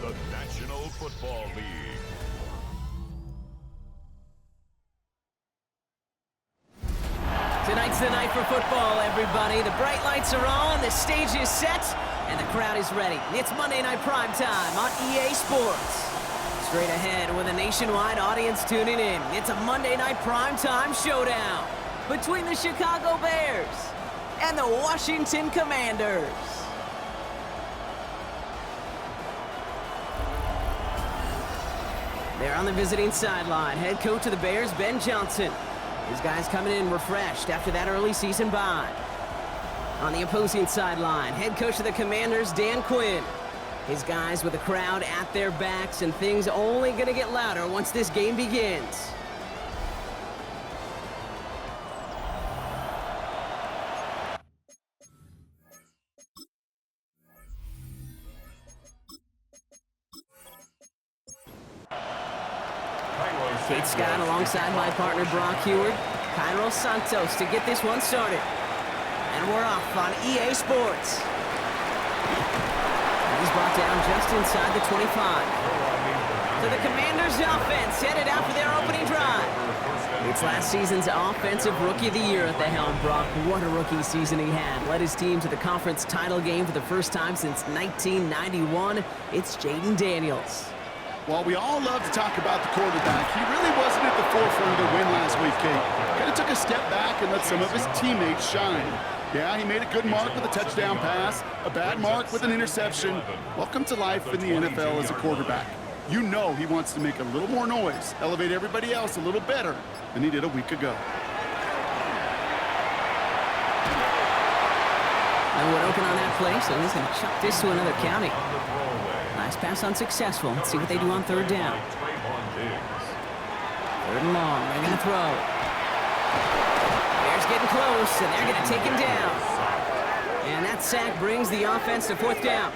the National Football League. Tonight's the night for football, everybody. The bright lights are on, the stage is set, and the crowd is ready. It's Monday Night Primetime on EA Sports. Straight ahead with a nationwide audience tuning in, it's a Monday Night Primetime showdown between the Chicago Bears and the Washington Commanders. They're on the visiting sideline. Head coach of the Bears, Ben Johnson. His guys coming in refreshed after that early season bye. On the opposing sideline, head coach of the Commanders, Dan Quinn. His guys with the crowd at their backs, and things only going to get louder once this game begins. Kate Scott alongside my partner Brock Heward. Cairo Santos to get this one started. And we're off on EA Sports. He's brought down just inside the 25. So the Commanders' offense headed out for their opening drive. It's last season's Offensive Rookie of the Year at the helm, Brock. What a rookie season he had. Led his team to the conference title game for the first time since 1991. It's Jaden Daniels. While we all love to talk about the quarterback, he really wasn't at the forefront of the win last week, Kate. Kind of took a step back and let some of his teammates shine. Yeah, he made a good mark with a touchdown pass, a bad mark with an interception. Welcome to life in the NFL as a quarterback. You know he wants to make a little more noise, elevate everybody else a little better than he did a week ago. And would open on that play, so he's going to chuck this to another county. Last pass unsuccessful. Let's see what they do on third down. Third and long. They're going to throw. Bears getting close, and they're going to take him down. And that sack brings the offense to fourth down.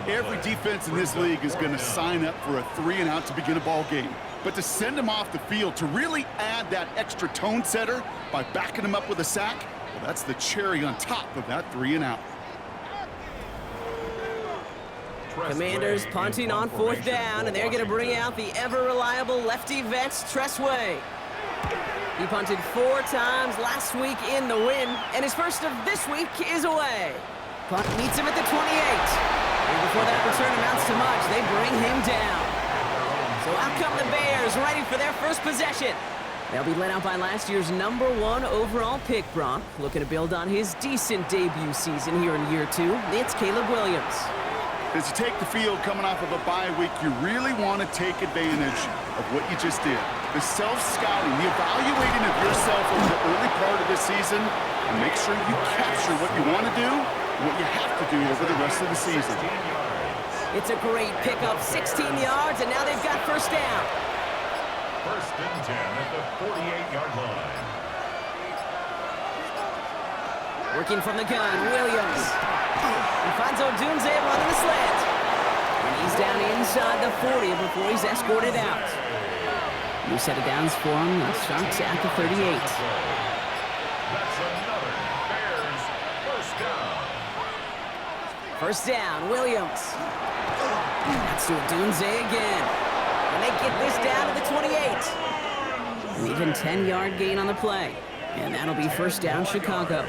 Every defense in this league is going to sign up for a 3-and-out to begin a ball game. But to send him off the field, to really add that extra tone setter by backing him up with a sack, well, that's the cherry on top of that 3-and-out. Commanders punting on fourth down, and they're going to bring out the ever-reliable lefty vets, Tressway. He punted 4 times last week in the win, and his first of this week is away. Punt meets him at the 28. And before that return amounts to much, they bring him down. So out come the Bears, ready for their first possession. They'll be led out by last year's #1 overall pick, Brock. Looking to build on his decent debut season here in year 2. It's Caleb Williams. As you take the field coming off of a bye week, you really want to take advantage of what you just did. The self-scouting, the evaluating of yourself over the early part of the season, and make sure you capture what you want to do and what you have to do over the rest of the season. It's a great pickup, 16 yards, and now they've got first down. First and 10 at the 48-yard line. Working from the gun, Williams. He finds Odunze running the slant. And he's down inside the 40 before he's escorted out. New set of downs for him. The Sharks at the 38. That's another Bears first down. First down, Williams. That's to Odunze again. And they get this down to the 28. An even 10-yard gain on the play. And that'll be first down, Chicago.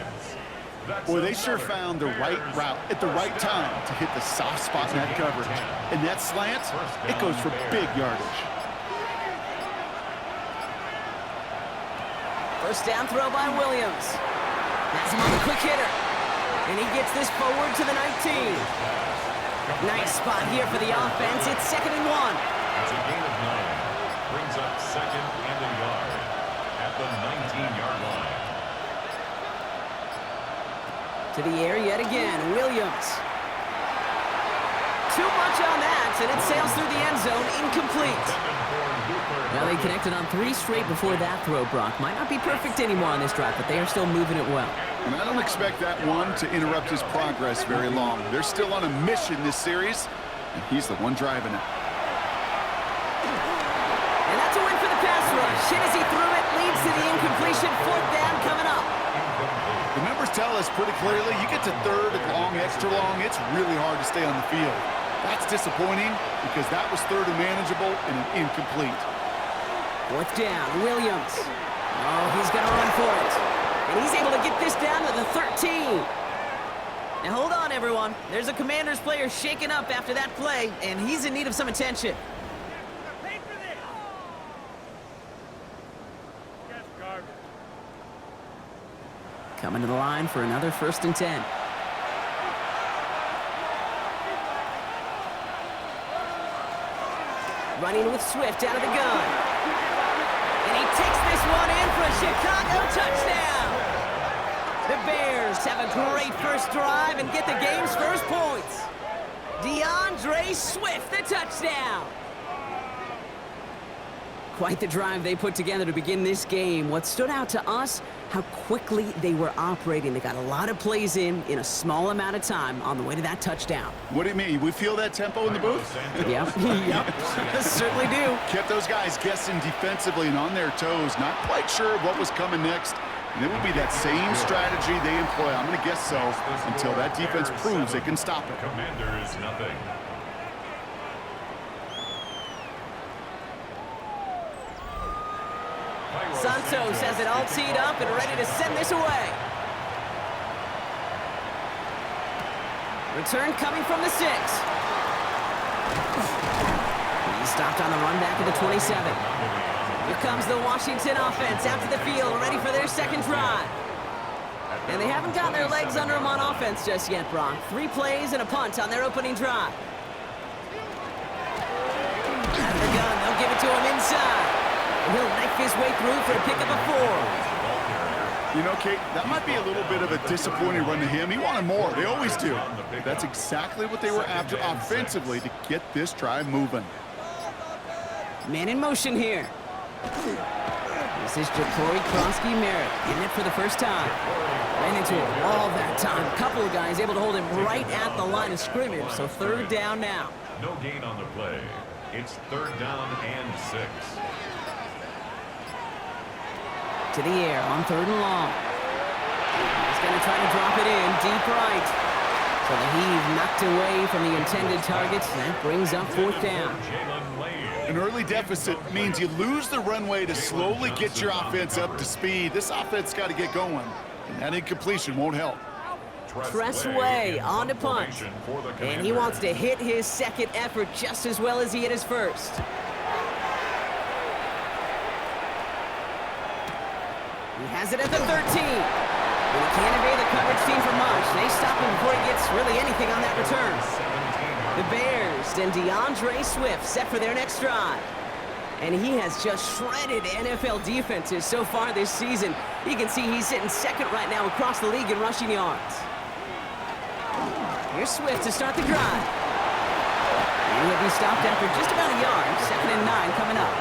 Boy, they sure found the right route at the right time to hit the soft spot in that coverage. And that slant, it goes for big yardage. First down throw by Williams. Has him on the quick hitter. And he gets this forward to the 19. Nice spot here for the offense. It's 2nd and 1. It's a gain of 9. Brings up 2nd and a yard at the 19-yard line. To the air yet again, Williams. Too much on that, and it sails through the end zone, incomplete. Now they connected on 3 straight before that throw, Brock. Might not be perfect anymore on this drive, but they are still moving it well. And I don't expect that one to interrupt his progress very long. They're still on a mission this series, and he's the one driving it. And that's a win for the pass rush. Hit as he threw it, leads to the incompletion. 4th down coming up. The numbers tell us pretty clearly, you get to 3rd and long, extra long, it's really hard to stay on the field. That's disappointing because that was third and manageable and an incomplete. Fourth down, Williams. Oh, he's going to run for it. And he's able to get this down to the 13. Now, hold on, everyone. There's a Commanders player shaken up after that play, and he's in need of some attention. Coming to the line for another 1st and 10. Running with Swift out of the gun. And he takes this one in for a Chicago touchdown. The Bears have a great first drive and get the game's first points. DeAndre Swift, the touchdown. Quite the drive they put together to begin this game. What stood out to us, how quickly they were operating. They got a lot of plays in a small amount of time on the way to that touchdown. What do you mean? We feel that tempo in the booth? Yep, certainly do. Kept those guys guessing defensively and on their toes, not quite sure of what was coming next. And it will be that same strategy they employ. I'm going to guess so until that defense proves they can stop it. Commanders, nothing. Santos has it all teed up and ready to send this away. Return coming from the 6. He's stopped on the run back at the 27. Here comes the Washington offense out to the field, ready for their second drive. And they haven't gotten their legs under them on offense just yet, Brock. 3 plays and a punt on their opening drive. Out of the gun, they'll give it to him inside. He'll knife his way through for a pickup of 4. You know, Kate, that might be a little bit of a disappointing run to him. He wanted more. They always do. That's exactly what they were after offensively to get this drive moving. Man in motion here. This is Jacory Kronsky-Merritt getting it for the first time. Ran into a wall that time. A couple of guys able to hold him right at the line of scrimmage. So 3rd down now. No gain on the play. It's 3rd down and 6. To the air on 3rd and long. He's going to try to drop it in deep right. So the heave knocked away from the intended target. That brings up 4th down. An early deficit means you lose the runway to slowly get your offense up to speed. This offense got to get going, and that incompletion won't help. Tressway on to punt. And he wants to hit his second effort just as well as he hit his first. He has it at the 13. And he can't evade the coverage team for much. They stop him before he gets really anything on that return. The Bears and DeAndre Swift set for their next drive. And he has just shredded NFL defenses so far this season. You can see he's sitting 2nd right now across the league in rushing yards. Here's Swift to start the drive. And he'll be stopped after just about a yard. 2nd and 9 coming up.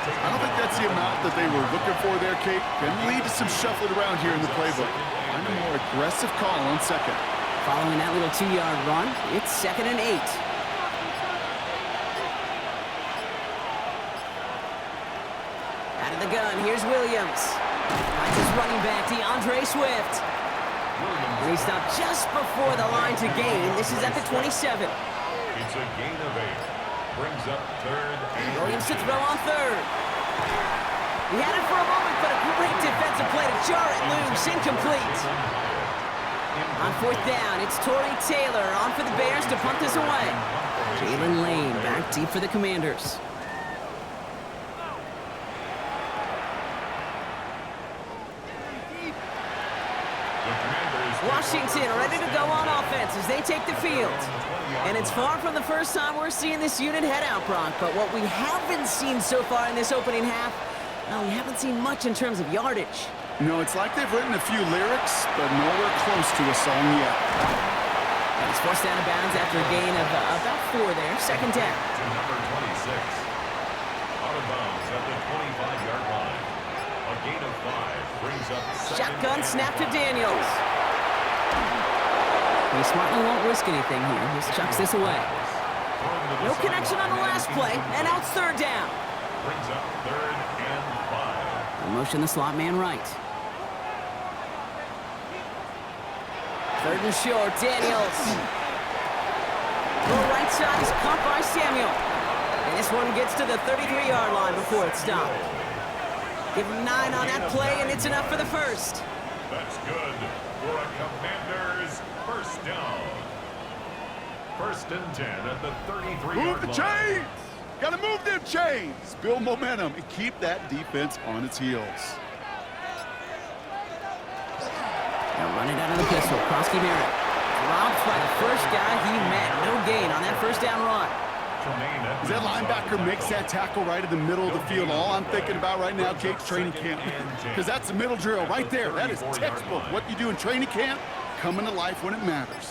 I don't think that's the amount that they were looking for there, Kate. Can lead to some shuffling around here in the playbook. Find a more aggressive call on 2nd. Following that little 2-yard run, it's 2nd and 8. Out of the gun, here's Williams. Finds his running back, DeAndre Swift. And he stopped just before the line to gain. This is at the 27. It's a gain of 8. Brings up 3rd and Williams to throw on 3rd. He had it for a moment, but a great defensive play to jar it loose. Incomplete. On 4th down, it's Torrey Taylor on for the Bears to punt this away. Jalen Lane back deep for the Commanders. Washington ready to go on offense as they take the field. And it's far from the first time we're seeing this unit head out, Brock. But what we haven't seen so far in this opening half, well, we haven't seen much in terms of yardage. No, it's like they've written a few lyrics, but nowhere close to a song yet. And it's forced out of bounds after a gain of about 4 there. 2nd down. To number 26. Out of bounds at the 25-yard line. A gain of 5 brings up 2nd. Shotgun snap to Daniels. He smartly won't risk anything here. Just chucks this away. No connection on the last play, and now it's 3rd down. Brings up 3rd and 5. They'll motion the slot man right. 3rd and short, Daniels. The right side is caught by Samuel. And this one gets to the 33-yard line before it's stopped. Give him 9 on that play, and it's enough for the first. That's good for a Commanders first down. First and 10 at the 33-yard line. Move the chains! Gotta move them chains! Build momentum and keep that defense on its heels. Now run it out of the pistol. Krosky Merritt. Dropped by the first guy he met. No gain on that first down run. As that linebacker makes that tackle right in the middle of the field, all I'm thinking about right now, Jake's training camp. Because that's the middle drill right there. That is textbook. What you do in training camp, coming to life when it matters.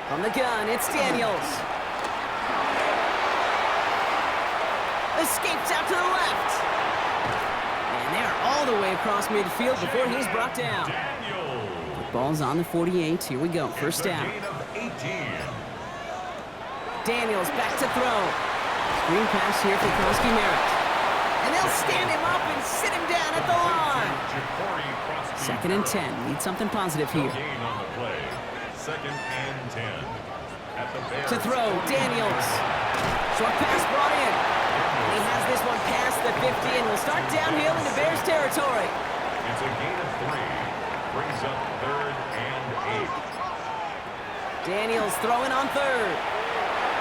From the gun, it's Daniels. Escapes out to the left. And they're all the way across midfield before he's brought down. Ball's on the 48. Here we go. First down. Daniels back to throw. Screen pass here for Krosky Merritt. And they'll stand him up and sit him down at the line. Second and 10. Need something positive here. Second and 10. To throw, Daniels. Short pass brought in. And he has this one past the 50 and will start downhill into Bears territory. It's a gain of 3. Brings up third and 8. Daniels throwing on third.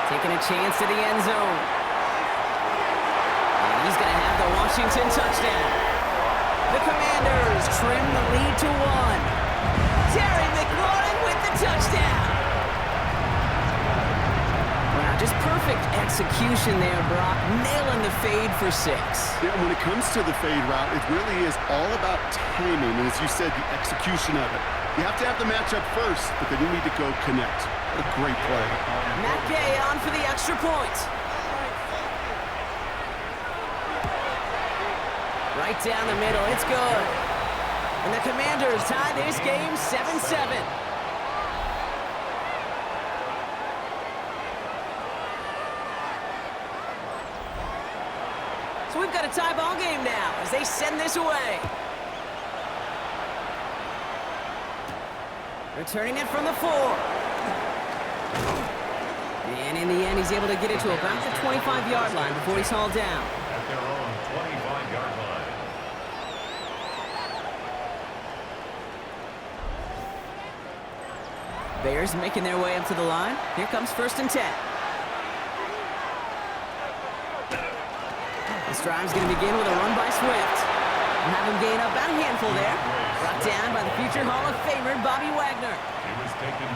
Taking a chance to the end zone. And he's going to have the Washington touchdown. The Commanders trim the lead to 1. Terry McLaurin with the touchdown. Wow, just perfect execution there, Brock. Nailing the fade for 6. Yeah, when it comes to the fade route, it really is all about timing. And as you said, the execution of it. You have to have the matchup first, but then you need to go connect. What a great play. Matt Gay on for the extra point. Right down the middle, it's good. And the Commanders tie this game 7-7. So we've got a tie ball game now as they send this away. Returning it from the 4. And in the end, he's able to get it to about the 25-yard line before he's hauled down. At their own 25-yard line. Bears making their way up to the line. Here comes first and 10. This drive's going to begin with a run by Swift. And have him gain about a handful there. Brought down by the future Hall of Famer, Bobby Wagner.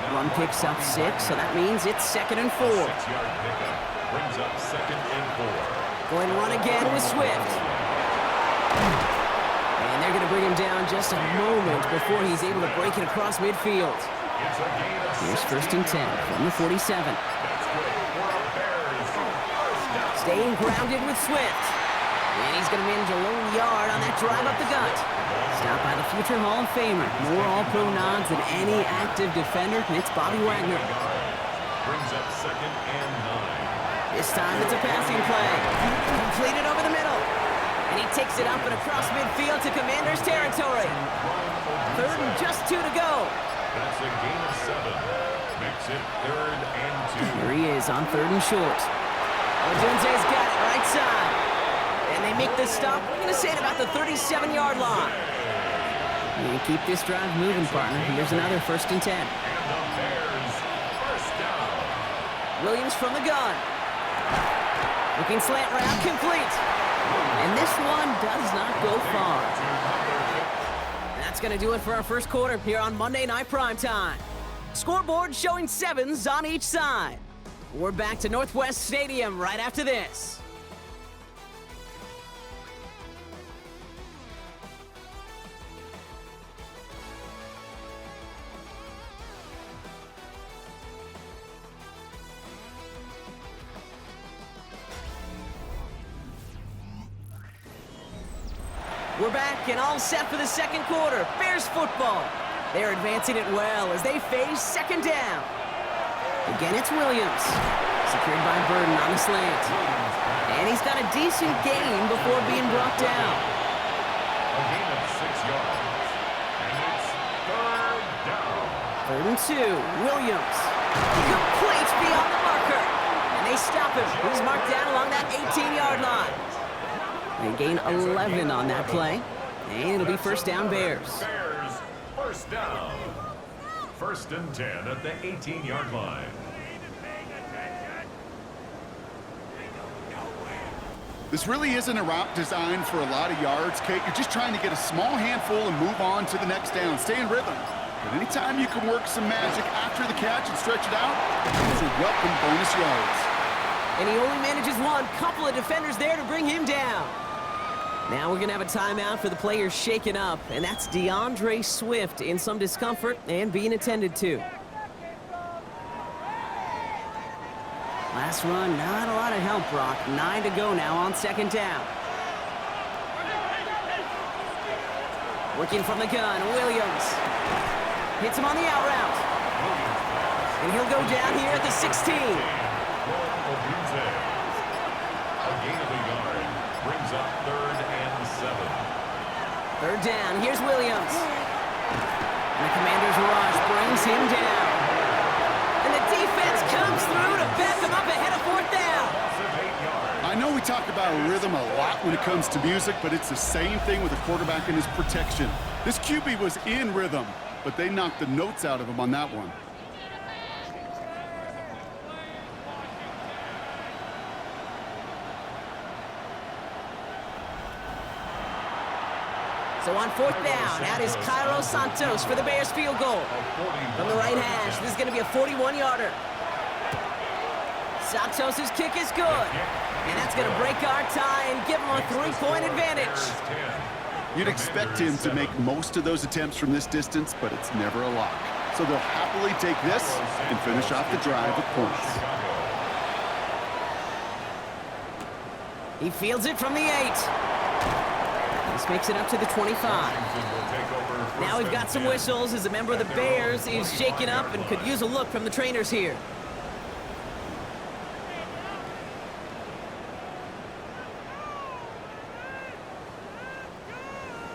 Run picks up 6, so that means it's second and 4. 6-yard pickup brings up second and 4. Going run again with Swift. And they're going to bring him down just a moment before he's able to break it across midfield. Here's first and 10 from the 47. Staying grounded with Swift. And he's going to manage a lone yard on that drive up the gut. Stopped by the future Hall of Famer. More All-Pro nods than any active defender. And it's Bobby Wagner. Brings up second and 9. This time it's a passing play. Completed over the middle. And he takes it up and across midfield to Commanders territory. Third and just 2 to go. That's a gain of 7. Makes it third and 2. Here he is on third and short. Odunze's got it right side. And they make the stop, we're going to say at about the 37-yard line. And keep this drive moving, partner. Here's another first and 10. And the Bears first down. Williams from the gun. Looking slant route, complete. And this one does not go far. That's going to do it for our first quarter here on Monday Night Primetime. Scoreboard showing 7s on each side. We're back to Northwest Stadium right after this. We're back and all set for the second quarter. Bears football. They're advancing it well as they face second down. Again, it's Williams. Secured by Burden on the slant. And he's got a decent gain before being brought down. A gain of 6 yards. And it's third down. Third and 2. Williams. Complete beyond the mark They stop him. He's marked down along that 18-yard line. They gain 11 on that play. And it'll be first down Bears. Bears, first down. First and 10 at the 18-yard line. This really isn't a route designed for a lot of yards, Kate. You're just trying to get a small handful and move on to the next down. Stay in rhythm. But anytime you can work some magic after the catch and stretch it out, those are welcome bonus yards. And he only manages one. Couple of defenders there to bring him down. Now we're going to have a timeout for the players shaken up, and that's DeAndre Swift in some discomfort and being attended to. Last run, not a lot of help, Brock. 9 to go now on second down. Working from the gun, Williams. Hits him on the out route. And he'll go down here at the 16. A gain of a yard brings up 3rd and 7. Third down, here's Williams. And the Commanders' rush brings him down. And the defense comes through to back them up ahead of 4th down. I know we talk about rhythm a lot when it comes to music, but it's the same thing with a quarterback and his protection. This QB was in rhythm, but they knocked the notes out of him on that one. So on 4th down, that is Cairo Santos for the Bears field goal. From the right hash, this is going to be a 41-yarder. Santos' kick is good. And that's going to break our tie and give him a 3-point advantage. You'd expect him to make most of those attempts from this distance, but it's never a lock. So they'll happily take this and finish off the drive with points. He fields it from the 8. This makes it up to the 25. Now we've got some whistles as a member of the Bears is shaken up and could use a look from the trainers here.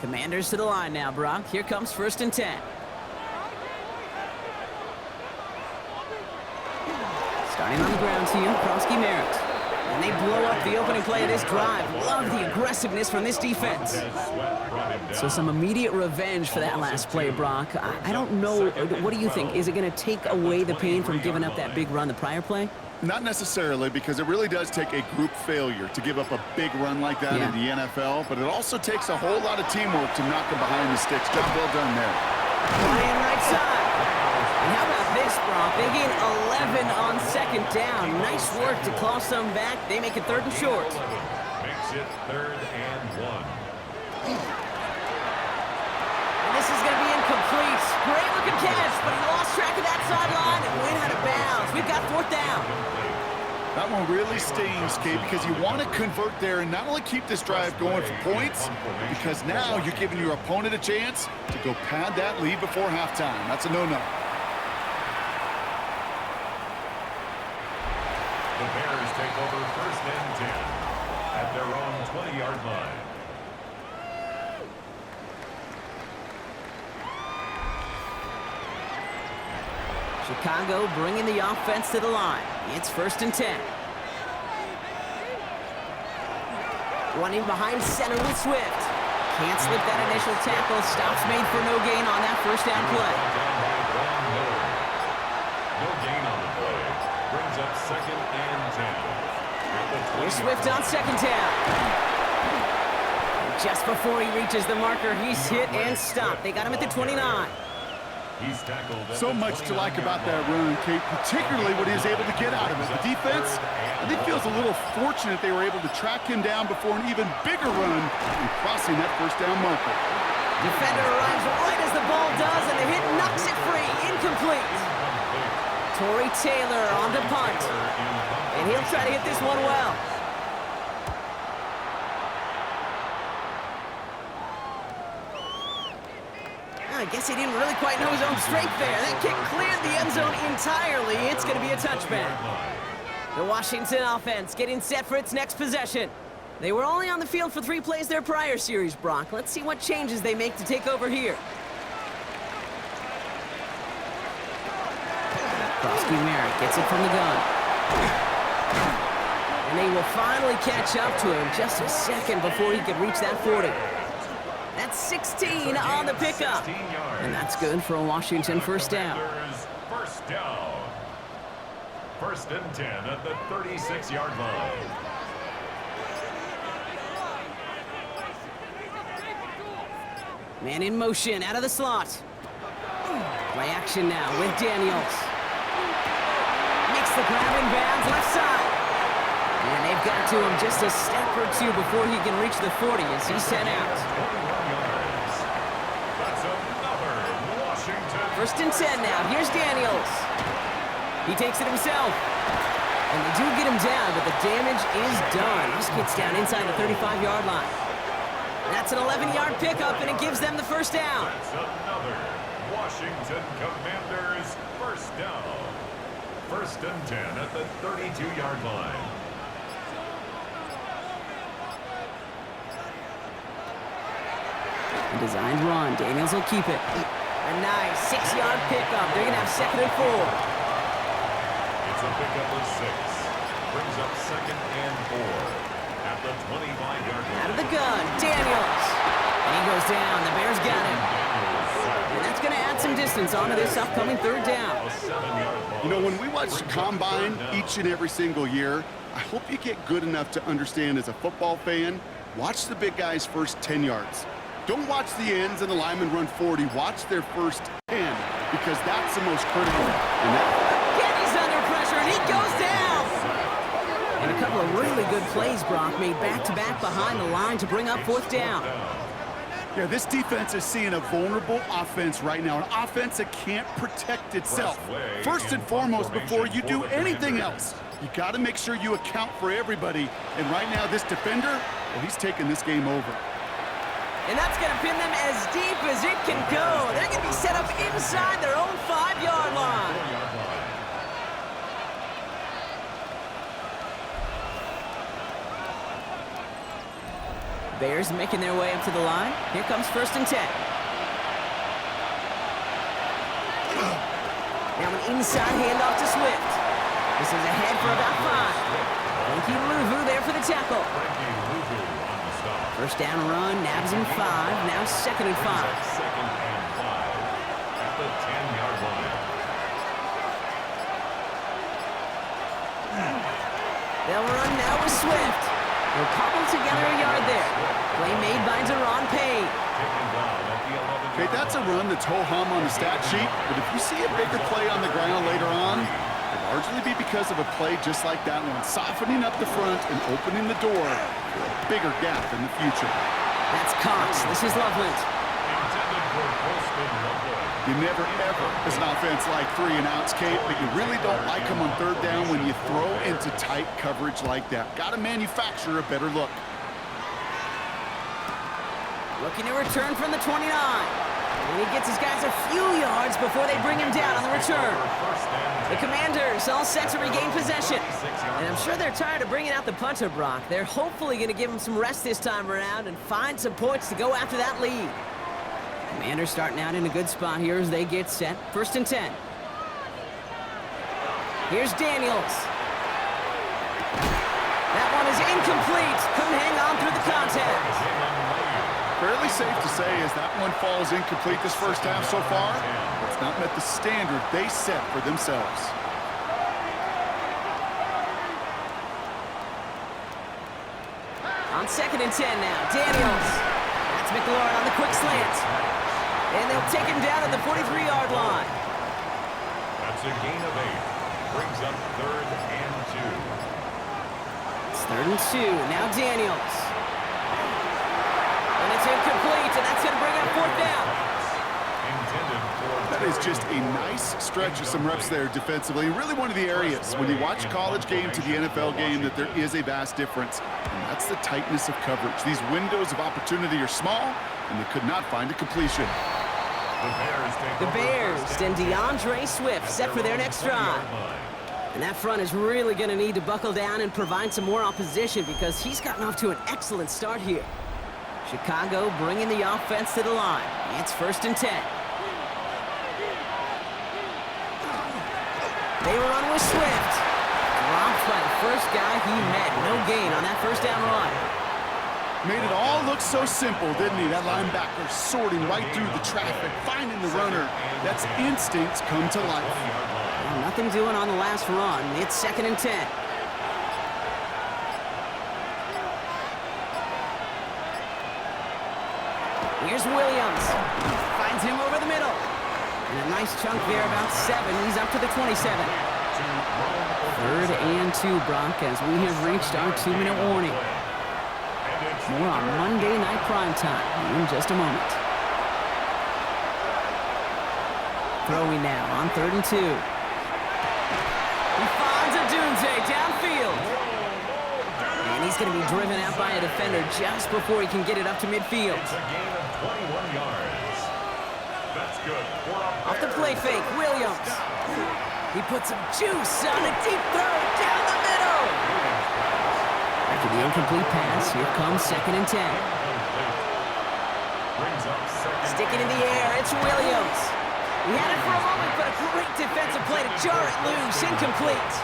Commanders to the line now, Brock. Here comes 1st and 10. Starting on the ground here, Krosky Merritt. And they blow up the opening play of this drive. Love the aggressiveness from this defense. So some immediate revenge for that last play, Brock. I don't know. What do you think? Is it going to take away the pain from giving up that big run the prior play? Not necessarily, because it really does take a group failure to give up a big run like that in the NFL, but it also takes a whole lot of teamwork to knock them behind the sticks. Job well done there. Flying right side. And how about this, Brock? They gain 11 on second down. Nice work to claw some back. They make it 3rd and short. Makes it 3rd and 1. And this is going to be incomplete. Great looking catch, but he lost track of that sideline and went out of bounds. We've got 4th down. That one really stings, Kate, because you want to convert there and not only keep this drive going for points, because now you're giving your opponent a chance to go pad that lead before halftime. That's a no-no. The Bears take over 1st and 10 at their own 20-yard line. Chicago bringing the offense to the line. It's 1st and 10. Running behind center with Swift. Can't slip that initial tackle. Stops made for no gain on that 1st down play. No gain on the play. Brings up 2nd and 10. Here's Swift on 2nd down. Just before he reaches the marker, he's hit and stopped. They got him at the 29. He's tackled at So the much to like about that run, Kate, particularly what he was able to get out of it. The defense, I think, feels a little fortunate they were able to track him down before an even bigger run and crossing that 1st down marker. Defender arrives right as the ball does, and the hit knocks it free. Incomplete. Torrey Taylor on the punt. And he'll try to hit this one well. I guess he didn't really quite know his own strength there. That kick cleared the end zone entirely. It's going to be a touchback. The Washington offense getting set for its next possession. They were only on the field for 3 plays their prior series, Brock. Let's see what changes they make to take over here. Krosky Merritt gets it from the gun. And they will finally catch up to him just a second before he could reach that 40. That's 16 on the pickup. And that's good for a Washington first down. First down. First and 10 at the 36-yard line. Man in motion, out of the slot. Play action now with Daniels. Makes the grab in bounds, left side. And they've got to him just a step or two before he can reach the 40 as he's sent out. That's another Washington. First and 10 now. Here's Daniels. He takes it himself. And they do get him down, but the damage is done. Just gets down inside the 35-yard line. That's an 11-yard pickup, and it gives them the first down. That's another Washington Commanders first down. First and 10 at the 32-yard line. A designed run. Daniels will keep it. A nice 6-yard pickup. They're going to have second and 4. It's a pickup of 6. Brings up second and 4. At the 25-yard line. Out of the gun, Daniels. And he goes down. The Bears got him. And that's going to add some distance onto this upcoming third down. You know, when we watch the Combine each and every single year, I hope you get good enough to understand as a football fan, watch the big guys' first 10 yards. Don't watch the ends and the linemen run 40. Watch their first 10 because that's the most critical. Again, he's under pressure, and he goes down. And a couple of really good plays, Brock, made back-to-back behind the line to bring up fourth down. Yeah, this defense is seeing a vulnerable offense right now, an offense that can't protect itself. First and foremost, before you do anything else, you got to make sure you account for everybody. And right now, this defender, well, he's taking this game over. And that's going to pin them as deep as it can go. They're going to be set up inside their own 5-yard line. Bears making their way up to the line. Here comes first and 10. Now an inside handoff to Swift. This is ahead for about 5. Frankie Louvu there for the tackle. First down run, nabs him 5. Now second and 5. Second and 5 at the 10-yard line. They'll run now with Swift. They'll cobble together a yard there. Play made by Deron Payne. Okay, that's a run that's ho-hum on the stat sheet, but if you see a bigger play on the ground later on, it'll largely be because of a play just like that one, softening up the front and opening the door for a bigger gap in the future. That's Cox. This is Loveland. You never, ever, as an offense, like 3-and-outs, Kate, but you really don't like them on third down when you throw into tight coverage like that. Got to manufacture a better look. Looking to return from the 29. And he gets his guys a few yards before they bring him down on the return. The Commanders all set to regain possession. And I'm sure they're tired of bringing out the punter, Brock. They're hopefully going to give him some rest this time around and find some points to go after that lead. Commanders starting out in a good spot here as they get set. First and 10. Here's Daniels. That one is incomplete. Couldn't hang on through the contact. Fairly safe to say as that one falls incomplete this first half so far, it's not met the standard they set for themselves. On second and 10 now, Daniels. That's McLaurin on the quick slant. And they'll take him down at the 43-yard line. That's a gain of 8. Brings up third and 2. It's third and 2. Now Daniels. And it's incomplete, and that's going to bring up fourth down. That is just a nice stretch of some reps there defensively. Really one of the areas when you watch a college game to the NFL game that there is a vast difference. And that's the tightness of coverage. These windows of opportunity are small, and they could not find a completion. The Bears and DeAndre Swift set for their next drive. And that front is really going to need to buckle down and provide some more opposition because he's gotten off to an excellent start here. Chicago bringing the offense to the line. It's first and 10. They run with Swift. Dropped by the first guy he met. No gain on that first down run. Made it all look so simple, didn't he? That linebacker sorting right through the traffic, finding the runner. That's instincts come to life. Well, nothing doing on the last run. It's 2nd and 10. Here's Williams. Finds him over the middle. And a nice chunk there, about 7. He's up to the 27. 3rd and 2, Brock, as we have reached our 2-minute warning. More on Monday Night Primetime in just a moment. Throwing now on 3rd and 2. He finds a Dunze downfield. And he's going to be driven out by a defender just before he can get it up to midfield. It's a gain of 21 yards. That's good. Off the play fake, Williams. He puts some juice on a deep throw down the middle. After the incomplete pass, here comes 2nd and 10. Stick it in the air, it's Williams. He had it for a moment, but a great defensive play to jar it loose. Incomplete.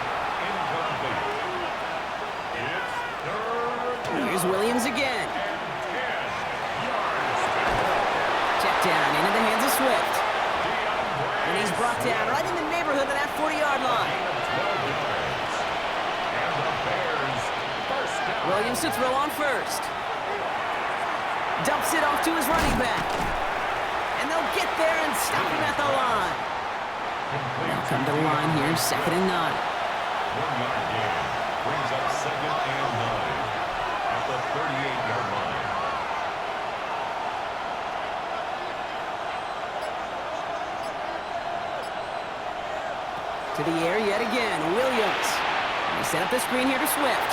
Here's Williams again. Check down into the hands of Swift. And he's brought down right in the neighborhood of that 40-yard line. Williams to throw on first. Dumps it off to his running back. And they'll get there and stop him at the line. They'll come to the line here, 2nd and 9. 1-yard gain brings up 2nd and 9 at the 38-yard line. To the air yet again, Williams. They set up the screen here to Swift.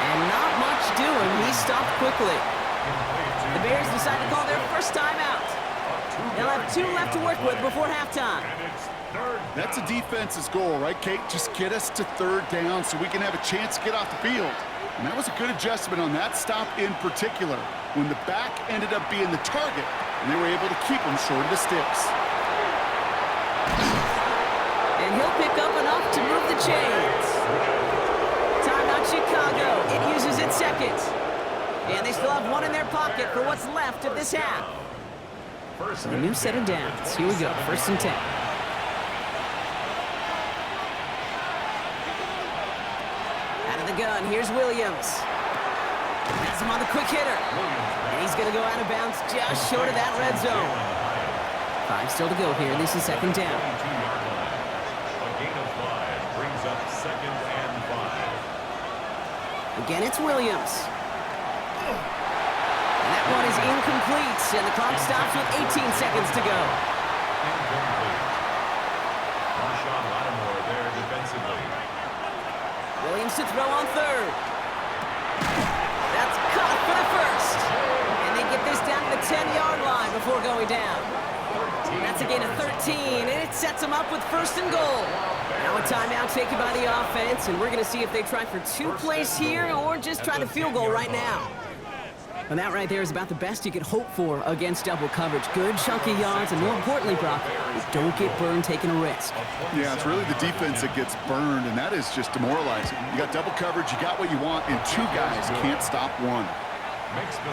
And not much doing. He stopped quickly. The Bears decide to call their first timeout. They'll have 2 left to work with before halftime. That's a defense's goal, right, Kate? Just get us to 3rd down so we can have a chance to get off the field. And that was a good adjustment on that stop in particular, when the back ended up being the target, and they were able to keep him short of the sticks. And he'll pick up enough to move the chains. Timeout Chicago. It uses its 2nd. And they still have 1 in their pocket for what's left of this half. So a new set of downs. Here we go, 1st and 10. Out of the gun, here's Williams. Has him on the quick hitter. And he's going to go out of bounds just short of that red zone. 5 still to go here. This is 2nd down. A gain of 5 brings up 2nd and 5. Again, it's Williams. And that one is incomplete, and the clock stops with 18 seconds to go. Marshawn Lattimore there defensively. Williams to throw on 3rd. That's caught for the 1st. And they get this down to the 10-yard line before going down. And that's a gain of 13, and it sets them up with 1st and goal. Now a timeout taken by the offense, and we're going to see if they try for 2 plays here or just try the field goal right now. And that right there is about the best you could hope for against double coverage. Good chunky yards, and more importantly, Brock, don't get burned taking a risk. Yeah, it's really the defense that gets burned, and that is just demoralizing. You got double coverage, you got what you want, and 2 guys can't stop 1.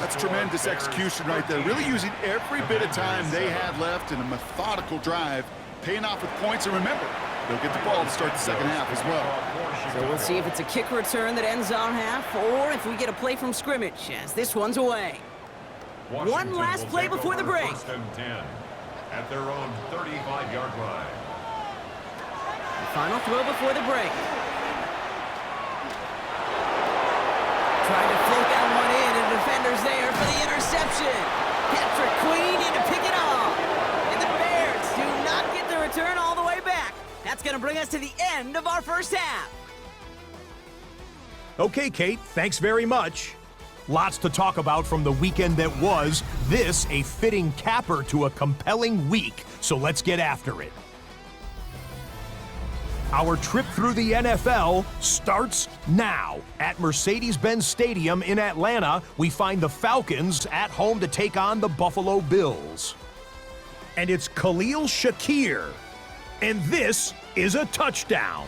That's tremendous execution right there. Really using every bit of time they had left in a methodical drive, paying off with points. And remember, they'll get the ball to start the 2nd half as well. So we'll see if it's a kick return that ends our half, or if we get a play from scrimmage, as this one's away. One last play before the break. 1st and 10 at their own 35-yard line. Final throw before the break. Trying to float that one in, and the defender's there for the interception. Patrick Queen in to pick it off. And the Bears do not get the return all the way back. That's going to bring us to the end of our first half. Okay, Kate, thanks very much. Lots to talk about from the weekend that was. This a fitting capper to a compelling week, so let's get after it. Our trip through the NFL starts now. At Mercedes-Benz Stadium in Atlanta, we find the Falcons at home to take on the Buffalo Bills. And it's Khalil Shakir. And this is a touchdown.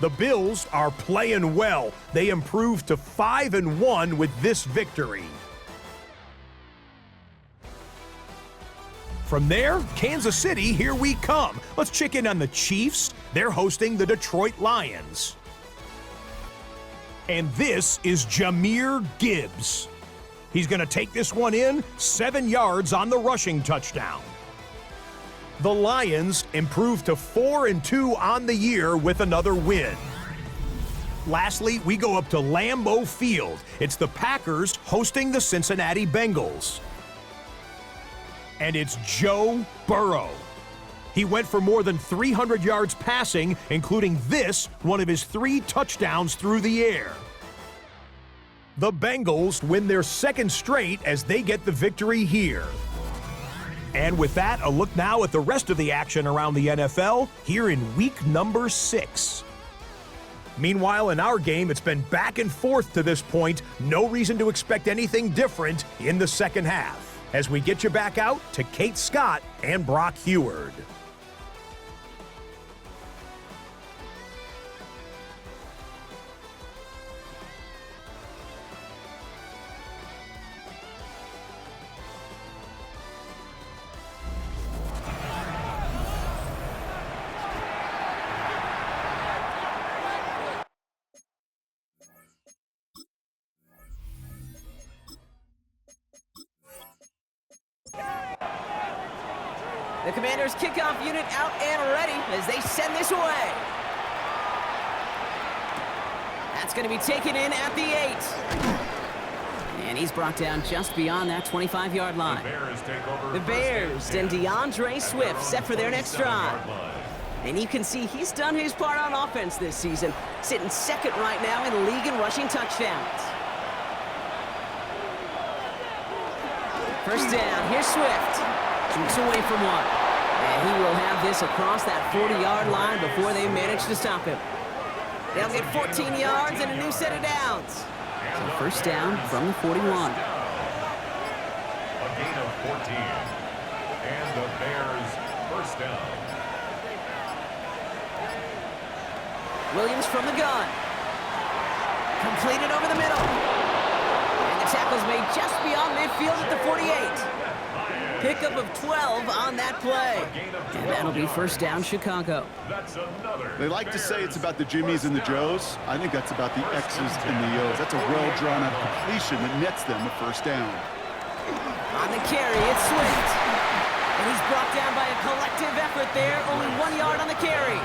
The Bills are playing well. They improved to 5-1 with this victory. From there, Kansas City, here we come. Let's check in on the Chiefs. They're hosting the Detroit Lions. And this is Jahmyr Gibbs. He's going to take this one in, 7 yards on the rushing touchdown. The Lions improved to 4-2 on the year with another win. Lastly, we go up to Lambeau Field. It's the Packers hosting the Cincinnati Bengals. And it's Joe Burrow. He went for more than 300 yards passing, including this, one of his 3 touchdowns through the air. The Bengals win their second straight as they get the victory here. And with that, a look now at the rest of the action around the NFL here in week number 6. Meanwhile, in our game, it's been back and forth to this point. No reason to expect anything different in the second half, as we get you back out to Kate Scott and Brock Heward. The Commanders' kickoff unit out and ready as they send this away. That's going to be taken in at the 8. And he's brought down just beyond that 25-yard line. The Bears and DeAndre Swift set for their next drive. And you can see he's done his part on offense this season, sitting second right now in the league in rushing touchdowns. First down, here's Swift. Shoots away from one. And he will have this across that 40-yard line before they manage to stop him. They'll get 14 yards and a new set of downs. So first down from the 41. A gain of 14. And the Bears first down. Williams from the gun. Completed over the middle. And the tackle's made just beyond midfield at the 48. Pickup of 12 on that play. And that'll be first down, Chicago. They like to say it's about the Jimmies and the Joes. I think that's about the X's and the O's. That's a well-drawn-out completion that nets them a first down. On the carry, it's Swift. And he's brought down by a collective effort there. Only 1 yard on the carry.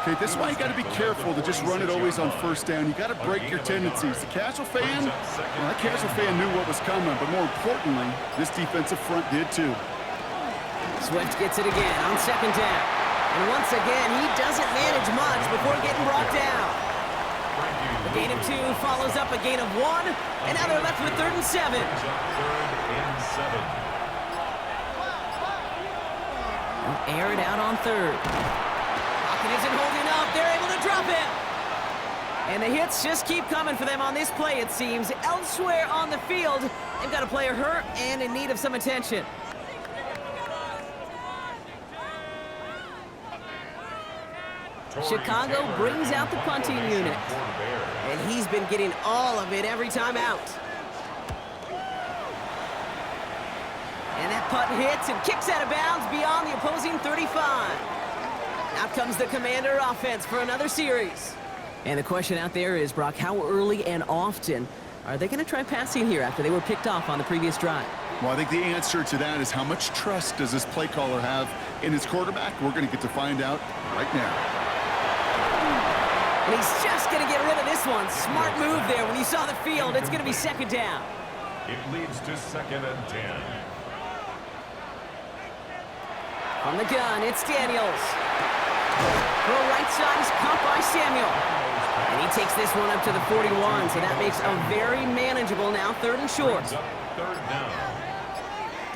Okay, this is why you got to be careful to just run it always on first down. You got to break your tendencies. The casual fan, well, that casual fan knew what was coming, but more importantly, this defensive front did too. Swift gets it again on second down. And once again, he doesn't manage much before getting brought down. A gain of 2 follows up a gain of 1, and now they're left with 3rd and 7. Air it out on 3rd. Isn't holding up. They're able to drop it. And the hits just keep coming for them on this play, it seems. Elsewhere on the field, they've got a player hurt and in need of some attention. Chicago brings out the punting unit. And he's been getting all of it every time out. And that punt hits and kicks out of bounds beyond the opposing 35. Out comes the Commander offense for another series. And the question out there is, Brock, how early and often are they going to try passing here after they were picked off on the previous drive? Well, I think the answer to that is how much trust does this play caller have in his quarterback? We're going to get to find out right now. And he's just going to get rid of this one. Smart move there when he saw the field. It's going to be second down. It leads to 2nd and 10. On the gun, it's Daniels. Throw right side is caught by Samuel. And he takes this one up to the 41, so that makes a very manageable now 3rd and short.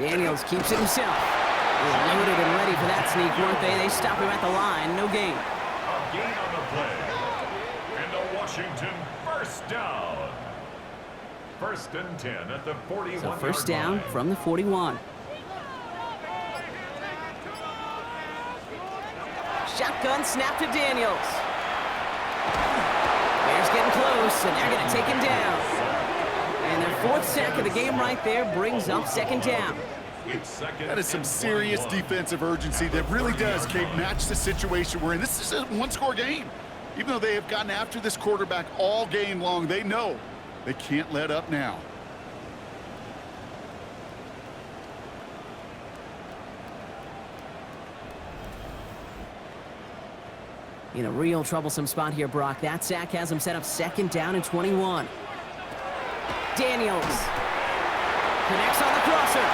Daniels keeps it himself. They're loaded and ready for that sneak, weren't they? They stop him at the line, no gain. A gain on the play. And a Washington first down. 1st and 10 at the 41. So first down from the 41. Shotgun snap to Daniels. Bears getting close, and they're going to take him down. And their 4th sack of the game right there brings up 2nd down. That is some serious defensive urgency that really does, Kate, match the situation we're in. This is a one-score game. Even though they have gotten after this quarterback all game long, they know they can't let up now. In a real troublesome spot here, Brock. That sack has him set up 2nd down and 21. Daniels connects on the crosser.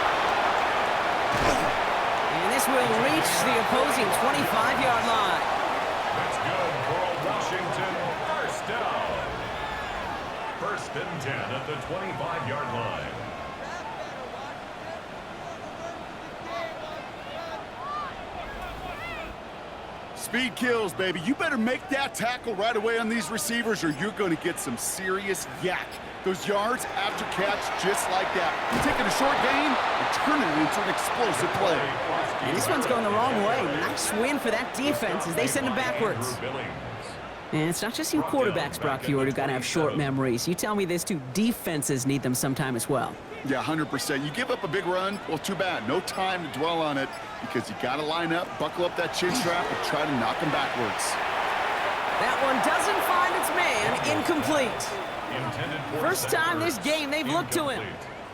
And this will reach the opposing 25-yard line. That's good for a Washington first down. 1st and 10 at the 25-yard line. Speed kills, baby. You better make that tackle right away on these receivers or you're going to get some serious yak. Those yards after catch just like that. You're taking a short gain and turning it into an explosive play. And this one's going the wrong way. Nice win for that defense as they send him backwards. And it's not just you quarterbacks, Brock Huard, who got to have short memories. You tell me this too, defenses need them sometime as well. Yeah, 100%. You give up a big run, well, too bad. No time to dwell on it because you got to line up, buckle up that chin strap, and try to knock them backwards. That one doesn't find its man. Incomplete. First time this game they've looked to him.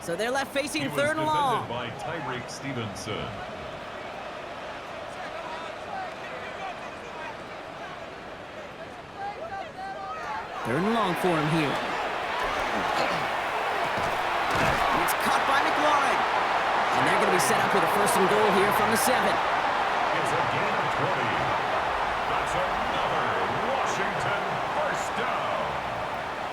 So they're left facing 3rd and long. By Tyreek Stevenson. 3rd and long for him here. It's caught by McLaurin. And they're going to be set up with a 1st and goal here from the 7. It's a gain of 20. That's another Washington first down.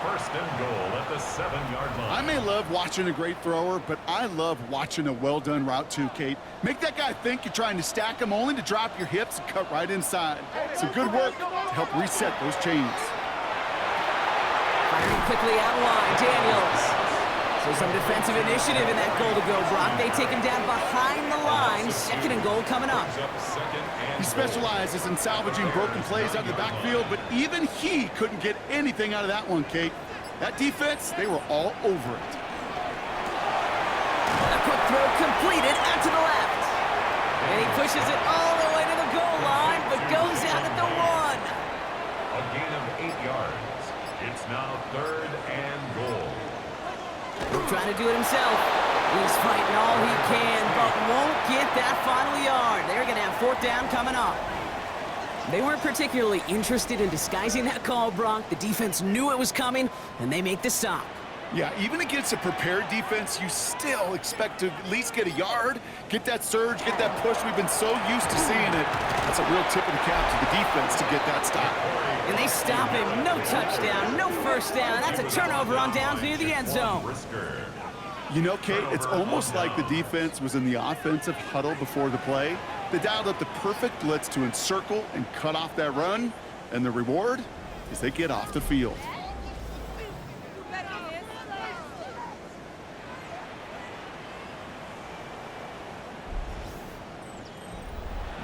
1st and goal at the 7-yard line. I may love watching a great thrower, but I love watching a well-done route too, Kate. Make that guy think you're trying to stack him only to drop your hips and cut right inside. Some good work to help reset those chains. Firing quickly out of line, Daniels. So some defensive initiative in that goal to go, Brock. They take him down behind the line. 2nd and goal coming up. He specializes in salvaging broken plays out of the backfield, but even he couldn't get anything out of that one, Kate. That defense, they were all over it. A quick throw completed out to the left. And he pushes it all the way to the goal line, but goes out at the 1. A gain of 8 yards. It's now 3rd and goal. Trying to do it himself. He's fighting all he can, but won't get that final yard. They're going to have 4th down coming up. They weren't particularly interested in disguising that call, Brock. The defense knew it was coming, and they make the stop. Yeah, even against a prepared defense, you still expect to at least get a yard, get that surge, get that push. We've been so used to seeing it. That's a real tip of the cap to the defense to get that stop. And they stop him. No touchdown, no 1st down. That's a turnover on downs near the end zone. You know, Kate, it's almost like the defense was in the offensive huddle before the play. They dialed up the perfect blitz to encircle and cut off that run, and the reward is they get off the field.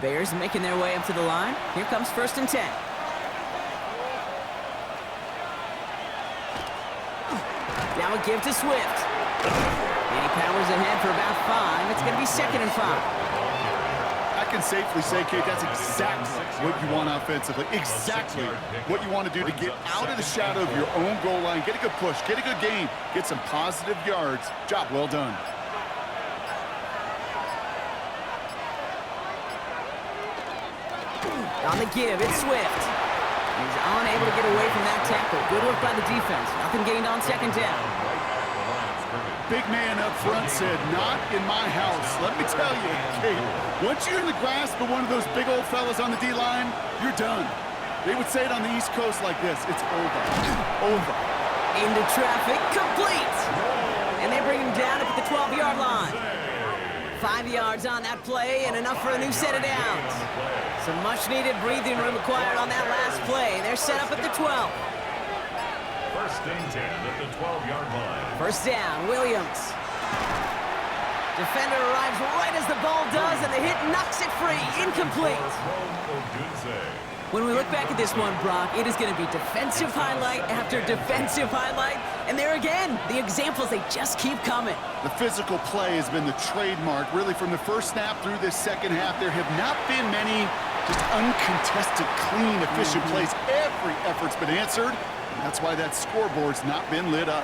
Bears making their way up to the line. Here comes 1st and 10. Now a give to Swift. And he powers ahead for about 5. It's going to be 2nd and 5. I can safely say, Kate, that's exactly what you want offensively. Exactly what you want to do to get out of the shadow of your own goal line, get a good push, get a good gain, get some positive yards. Job well done. On the give, it's Swift. He's unable to get away from that tackle. Good work by the defense. Nothing gained on 2nd down. Big man up front said, not in my house. Let me tell you, Kate, once you're in the grasp of one of those big old fellas on the D-line, you're done. They would say it on the East Coast like this, it's over. Over. Into traffic, complete. And they bring him down at the 12-yard line. 5 yards on that play and enough for a new set of downs. Some much-needed breathing room acquired on that last play. They're set up at the 12. 1st and 10 at the 12-yard line. 1st down, Williams. Defender arrives right as the ball does, and the hit knocks it free. Incomplete. When we look back at this one, Brock, it is going to be defensive highlight after defensive highlight. And there again, the examples, they just keep coming. The physical play has been the trademark. Really, from the first snap through this second half, there have not been many just uncontested, clean, efficient plays. Every effort's been answered, and that's why that scoreboard's not been lit up.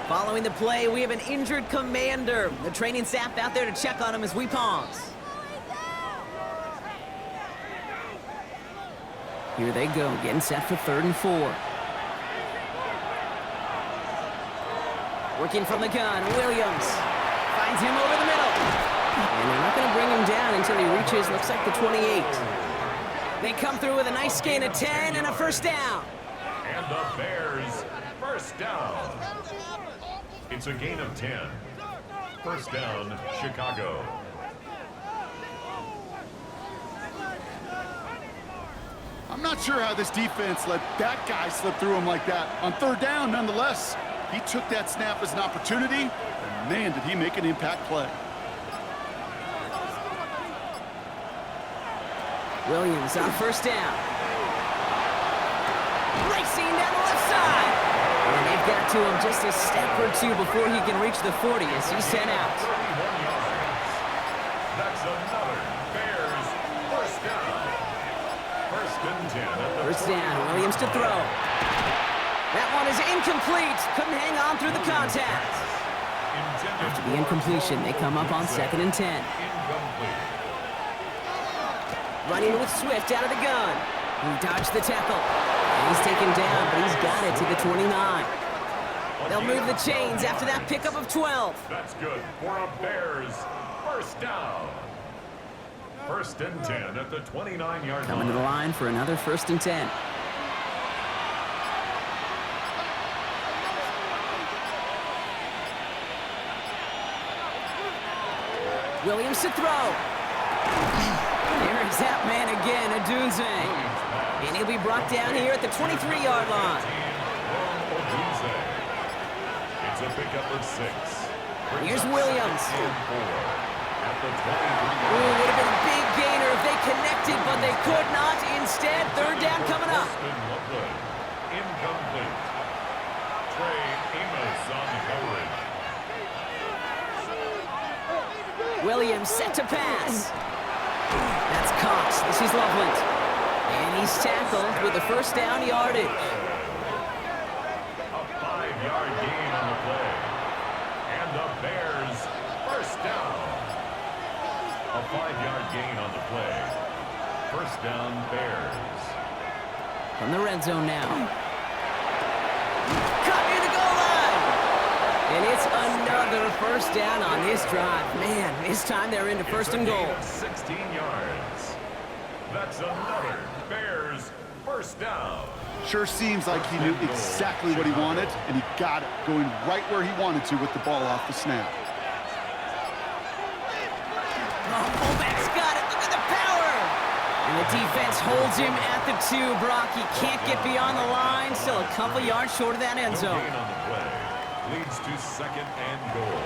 Following the play, we have an injured commander. The training staff out there to check on him as we pause. Here they go, getting set for 3rd and 4. Working from the gun, Williams finds him over the middle. And they're not going to bring him down until he reaches, looks like the 28. They come through with a nice gain of 10 and a first down. And the Bears, first down. It's a gain of 10. First down, Chicago. I'm not sure how this defense let that guy slip through him like that. On 3rd down, nonetheless, he took that snap as an opportunity, and man, did he make an impact play. Williams on first down. Racing down the left side. And they've got to him just a step or two before he can reach the 40 as he's sent out. 31 yards. That's another Bears first down. First and 10 at the First down, Williams to throw. That one is incomplete. Couldn't hang on through the contact. After the incompletion, they come up on 2nd and 10. Incomplete. Running with Swift out of the gun. He dodged the tackle. And he's taken down, but he's got it to the 29. They'll move the chains after that pickup of 12. That's good for a Bears first down. First and 10 at the 29-yard Coming to the line. line for another 1st and 10. Williams to throw. There's that man again, Adunze. And he'll be brought down here at the 23-yard line. It's a pickup of 6. Here's Williams. At the 23. Ooh, would have been a big gainer if they connected, but they could not. Instead, 3rd down coming up. Incomplete. Trey Amos on the coverage. Williams set to pass. That's Cox. This is Loveland. And he's tackled with a first down yardage. A 5-yard gain on the play. And the Bears first down. A 5-yard gain on the play. First down, Bears. From the red zone now. Caught near the goal line. And it's another first down on this drive. Man, this time they're into 1st and goal. 16 yards. That's another Bears first down. Sure seems like he knew exactly what he wanted, and he got it, going right where he wanted to with the ball off the snap. Oh, fullback's got it. Look at the power. And the defense holds him at the 2. Brock, he can't get beyond the line. Still a couple yards short of that end zone. No gain on the play. Leads to 2nd and goal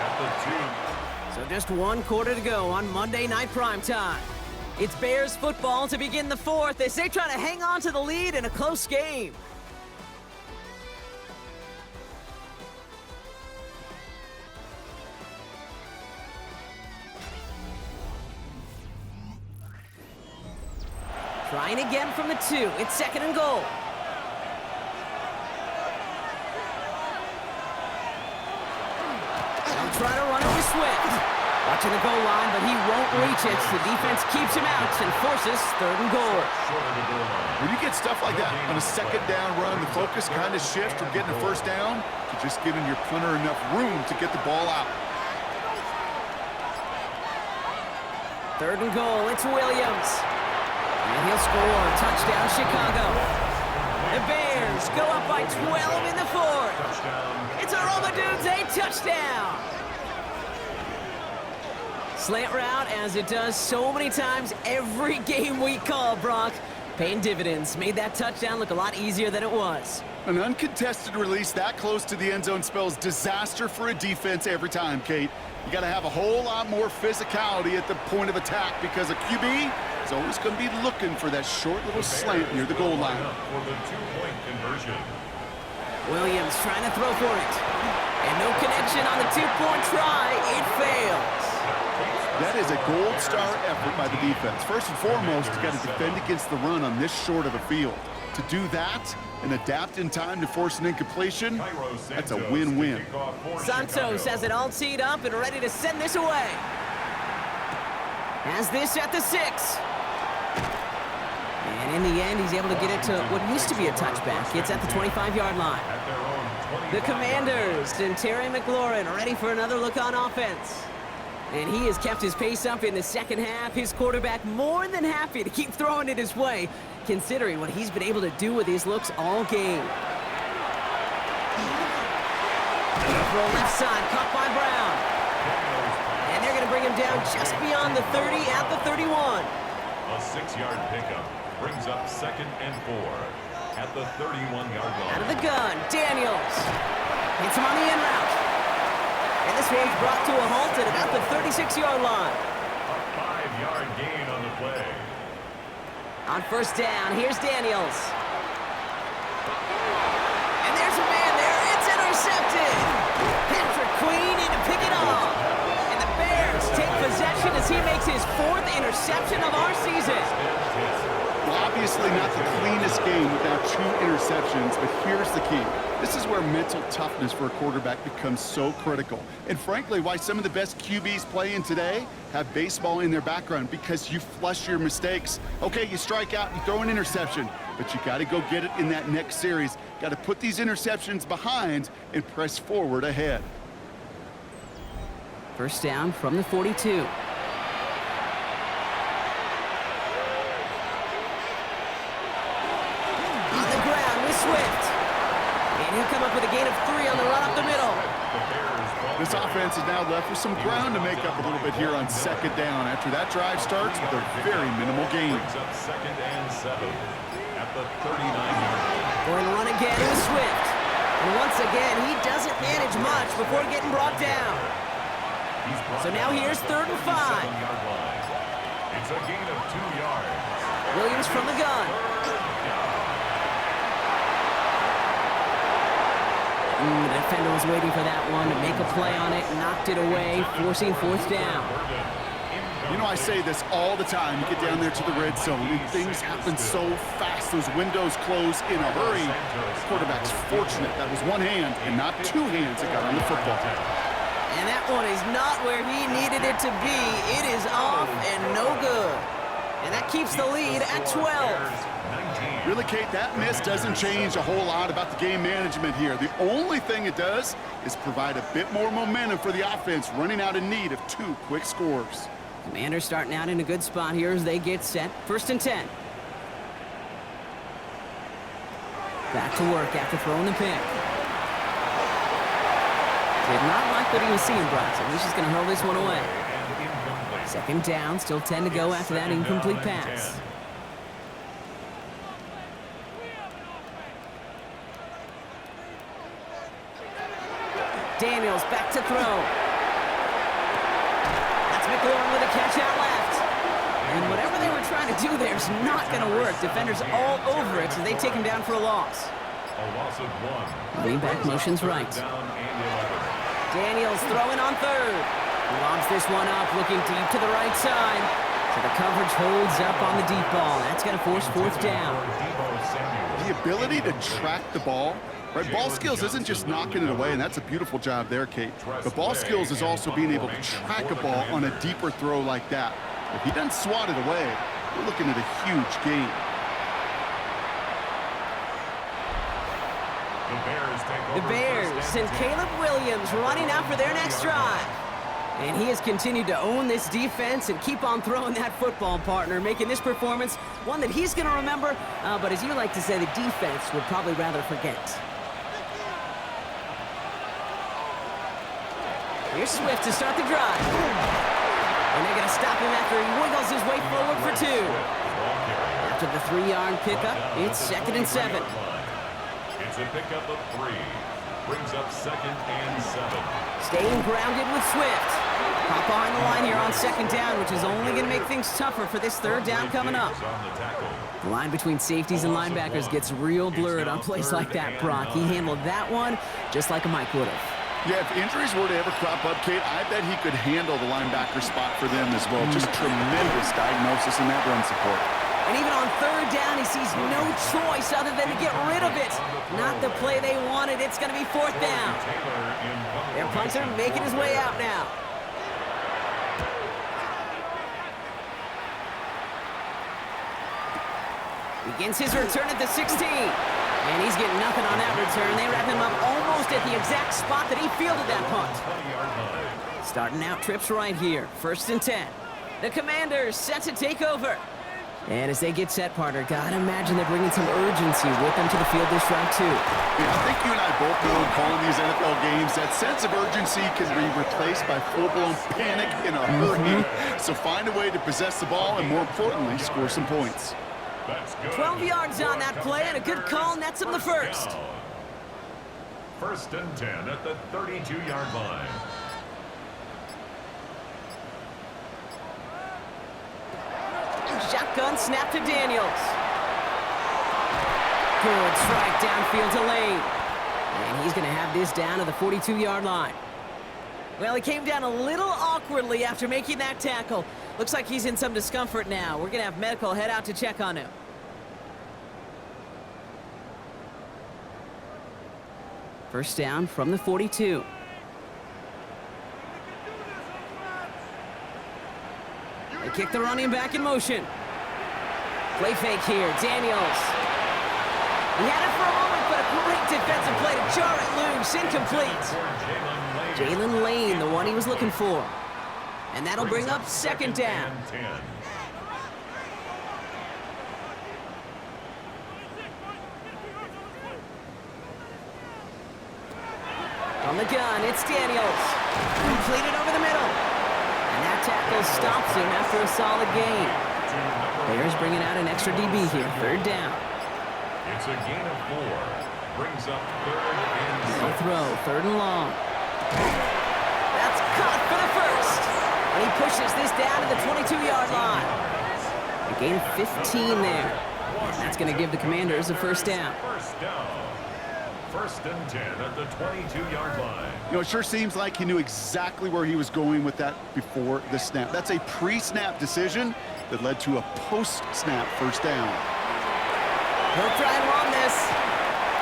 at the 2. So just 1 quarter to go on Monday Night Primetime. It's Bears football to begin the 4th as they try to hang on to the lead in a close game. Trying again from the 2. It's 2nd and goal. They'll try to run it with Swift. Watching the goal line, but he won't reach it. The defense keeps him out and forces 3rd and goal. When you get stuff like that on a 2nd down run, the focus kind of shifts from getting a first down to just giving your punter enough room to get the ball out. 3rd and goal, it's Williams. And he'll score. Touchdown, Chicago. The Bears go up by 12 in the 4th. It's a Romadunze touchdown. Slant route, as it does so many times every game we call, Brock. Paying dividends. Made that touchdown look a lot easier than it was. An uncontested release that close to the end zone spells disaster for a defense every time, Kate. You got to have a whole lot more physicality at the point of attack because a QB is always going to be looking for that short little slant near the goal line. For the two-point conversion. Williams trying to throw for it. And no connection on the two-point try. It fails. That is a gold star effort by the defense. First and foremost, you got to defend against the run on this short of a field. To do that and adapt in time to force an incompletion, that's a win-win. Santos has it all teed up and ready to send this away. Has this at the 6. And in the end, he's able to get it to what used to be a touchback. It's at the 25-yard line. The Commanders and Terry McLaurin ready for another look on offense. And he has kept his pace up in the second half. His quarterback more than happy to keep throwing it his way, considering what he's been able to do with his looks all game. Throw left side, caught by Brown. And they're going to bring him down just beyond the 30 at the 31. A 6-yard pickup brings up 2nd and 4 at the 31-yard line. Out of the gun, Daniels. Hits him on the in route. And this one's brought to a halt at about the 36-yard line. A 5-yard gain on the play. On first down, here's Daniels. And there's a man there. It's intercepted. Patrick Queen in to pick it off. And the Bears take possession as he makes his 4th interception of our season. Well, obviously not the cleanest game without 2 interceptions, but here's the key. This is where mental toughness for a quarterback becomes so critical. And frankly, why some of the best QBs playing today have baseball in their background, because you flush your mistakes. Okay, you strike out, you throw an interception, but you got to go get it in that next series. Got to put these interceptions behind and press forward ahead. First down from the 42. On the ground with Swift. And he'll come up with a gain of 3 on the run up the middle. This offense is now left with some ground to make up a little bit here on 2nd down after that drive starts with a very minimal gain. Brings up 2nd and 7 at the 39-yard line. Going to run again with Swift. And once again, he doesn't manage much before getting brought down. So now here's 3rd and 5. It's a gain of 2 yards. Williams from the gun. The defender was waiting for that one to make a play on it, knocked it away, forcing 4th down. You know, I say this all the time. You get down there to the red zone, and things happen so fast. Those windows close in a hurry. The quarterback's fortunate that was one hand and not 2 hands that got on the football. And that one is not where he needed it to be. It is off and no good. And that keeps the lead at 12. Really, Kate, that miss doesn't change a whole lot about the game management here. The only thing it does is provide a bit more momentum for the offense, running out in need of 2 quick scores. Commanders starting out in a good spot here as they get set. 1st and 10. Back to work after throwing the pick. Did not like what he was seeing, Bronson. He's just going to hurl this one away. 2nd down, still 10 to go after that incomplete pass. Daniels back to throw. That's McLaurin with a catch out left. And whatever they were trying to do there is not going to work. Defenders all over it, so they take him down for a loss. A loss of 1. Lean back motions right. Daniels throwing on 3rd. Lobs this one up, looking deep to the right side. So the coverage holds up on the deep ball. That's going to force 4th down. The ability to track the ball, right? Ball skills isn't just knocking it away, and that's a beautiful job there, Kate. The ball skills is also being able to track a ball on a deeper throw like that. If he doesn't swat it away, we're looking at a huge gain. The Bears and Caleb Williams running out for their next drive. And he has continued to own this defense and keep on throwing that football, partner, making this performance one that he's going to remember, but as you like to say, the defense would probably rather forget. Here's Swift to start the drive. And they're going to stop him after he wiggles his way forward for 2. After the 3-yard pickup, it's 2nd and 7. It's a pickup of 3. Brings up 2nd and 7. Staying grounded with Swift. Hop behind the line here on second down, which is only going to make things tougher for this third down coming up. The line between safeties and linebackers gets real blurred on plays like that, Brock. He handled that one just like a Mike would have. Yeah, if injuries were to ever crop up, Kate, I bet he could handle the linebacker spot for them as well. Just tremendous diagnosis in that run support. And even on third down, he sees no choice other than to get rid of it. Not the play they wanted. It's going to be fourth down. Their punter making his way out now. Begins his return at the 16. And he's getting nothing on that return. They wrap him up almost at the exact spot that he fielded that punt. Starting out trips right here. 1st and 10. The Commanders set to take over. And as they get set, partner, gotta imagine they're bringing some urgency with them to the field this drive, too. Yeah, I think you and I both know in calling these NFL games, that sense of urgency can be replaced by full-blown panic in a hurry. So find a way to possess the ball and, more importantly, score some points. 12 yards on that play, and a good call nets him the first. 1st and 10 at the 32-yard line. Shotgun snap to Daniels. Good strike downfield to Lane. And he's going to have this down to the 42-yard line. Well, he came down a little awkwardly after making that tackle. Looks like he's in some discomfort now. We're going to have medical head out to check on him. First down from the 42. They kick the running back in motion. Play fake here, Daniels. He had it for a moment, but a great defensive play to jar it loose, incomplete. Jalen Lane, the one he was looking for. And that'll bring up 2nd down. On the gun, it's Daniels. Completed over the middle. And that tackle stops him after a solid gain. Bears bringing out an extra DB here. 3rd down. It's a gain of 4. Brings up 3rd and 6. No throw, 3rd and long. That's caught for the first. And he pushes this down to the 22-yard line. A gain of 15 there. And that's going to give the Commanders a 1st down. 1st down. 1st and 10 at the 22-yard line. You know, it sure seems like he knew exactly where he was going with that before the snap. That's a pre-snap decision that led to a post-snap 1st down. He'll try and run this.